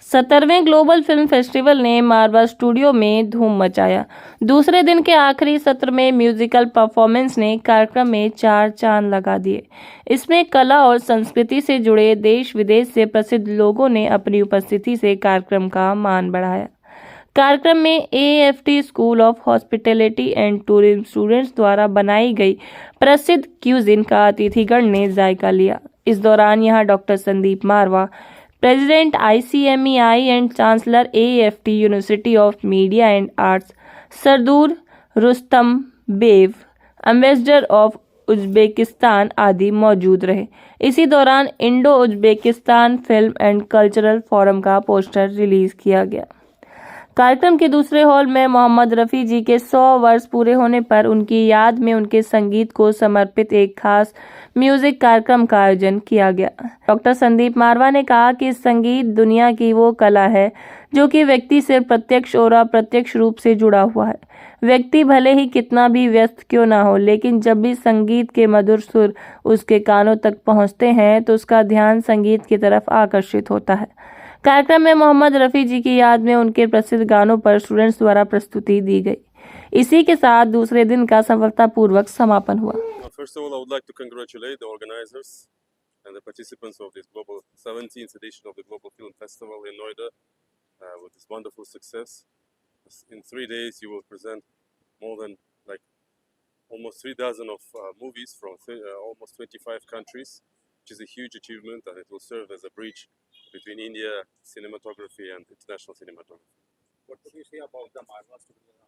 17वें global film festival ने मारवा studio में धूम मचाया। दूसरे दिन के आखिरी सत्र में म्यूजिकल परफॉर्मेंस ने कार्यक्रम में चार चांद लगा दिए। इसमें कला और संस्कृति से जुड़े देश विदेश से प्रसिद्ध लोगों ने अपनी उपस्थिति से कार्यक्रम का मान बढ़ाया। कार्यक्रम में AFT school of hospitality and tourism students द्वारा बनाई गई प्रसिद्ध क्यूजिन का अतिथिगण ने जायका लिया। इस दौरान यहां doctor Sandeep Marwah, president ICMEI and chancellor AFT university of media and arts Sardor Rustam Bev, ambassador of Uzbekistan आदि मौजूद रहे। इसी दौरान Indo Uzbekistan film and cultural forum का पोस्टर रिलीज किया गया। कार्यक्रम के दूसरे हॉल में मोहम्मद रफ़ी जी के 100 वर्ष पूरे होने पर उनकी याद में उनके संगीत को समर्पित एक खास म्यूजिक कार्यक्रम का आयोजन किया गया। डॉक्टर संदीप मारवा ने कहा कि संगीत दुनिया की वो कला है जो कि व्यक्ति से प्रत्यक्ष और अप्रत्यक्ष रूप से जुड़ा हुआ है। व्यक्ति भले ही कितना भी व्यस्त क्यों ना हो, लेकिन जब भी संगीत के मधुर सुर उसके कानों तक पहुंचते हैं तो उसका ध्यान संगीत की तरफ आकर्षित होता है। कार्यक्रम में मोहम्मद रफ़ी जी की याद में उनके प्रसिद्ध गानों पर स्टूडेंट्स द्वारा प्रस्तुति दी गई। इसी के साथ दूसरे दिन का सफलतापूर्वक समापन हुआ। First of all, I would like to congratulate the organizers and the participants of this 17th edition of the Global Film Festival in Noida with this wonderful success. In 3 days, you will present more than almost 3 dozen of movies from almost 25 countries, which is a huge achievement, and it will serve as a bridge between India cinematography and international cinematography. What would you say about the Marwa Studio?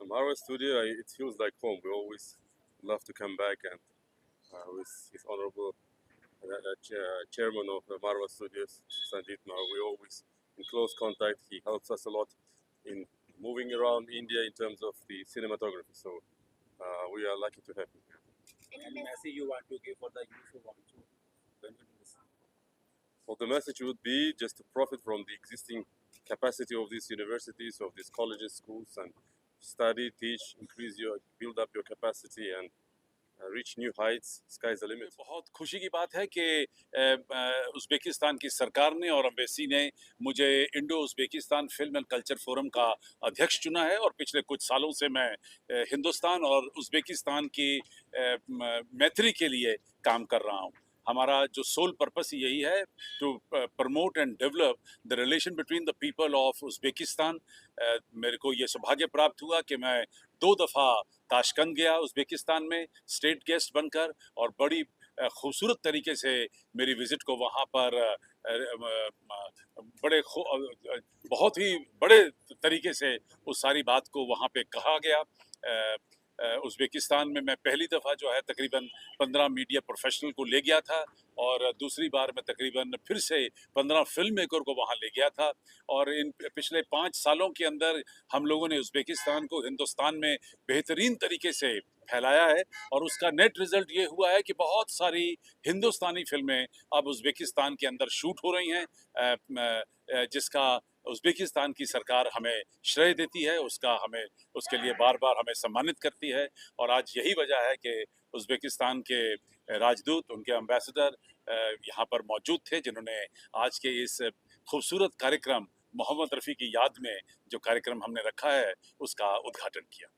The Marwa Studio, it feels like home. We always love to come back, and with his honorable chairman of the Marwa Studios, Sandeep Marwa, we always in close contact. He helps us a lot in moving around India in terms of the cinematography. So we are lucky to have him here. Any message you want to give for the youth who want to benefit this? Well, the message would be just to profit from the existing capacity of these universities, of these colleges, schools, and study, teach, build up your capacity and reach new heights. Sky's the limit. बहुत खुशी की बात है कि Uzbekistan की सरकार ने और एम्बेसी ने मुझे Indo Uzbekistan film and culture forum का अध्यक्ष चुना है और पिछले कुछ सालों से मैं हिंदुस्तान और उज़्बेकिस्तान की मैत्री के लिए काम कर रहा हूँ। हमारा जो सोल पर्पस यही है to promote and develop the relation between the people of Uzbekistan. मेरे को ये सौभाग्य प्राप्त हुआ कि मैं 2 दफ़ा ताशकंद गया उज़्बेकिस्तान में स्टेट गेस्ट बनकर, और बड़ी खूबसूरत तरीके से मेरी विज़िट को वहाँ पर बहुत ही बड़े तरीके से उस सारी बात को वहाँ पे कहा गया। उज़्बेकिस्तान में मैं पहली दफ़ा जो है तकरीबन 15 मीडिया प्रोफेशनल को ले गया था, और दूसरी बार मैं तकरीबन फिर से 15 फिल्म मेकर को वहाँ ले गया था। और इन पिछले 5 सालों के अंदर हम लोगों ने उज़्बेकिस्तान को हिंदुस्तान में बेहतरीन तरीके से फैलाया है, और उसका नेट रिज़ल्ट ये हुआ है कि बहुत सारी हिंदुस्तानी फिल्में अब उज़्बेकिस्तान के अंदर शूट हो रही हैं, जिसका उज़्बेकिस्तान की सरकार हमें श्रेय देती है, उसके लिए बार बार हमें सम्मानित करती है। और आज यही वजह है कि उज़्बेकिस्तान के राजदूत, उनके एम्बेसडर यहाँ पर मौजूद थे, जिन्होंने आज के इस खूबसूरत कार्यक्रम मोहम्मद रफ़ी की याद में जो कार्यक्रम हमने रखा है उसका उद्घाटन किया।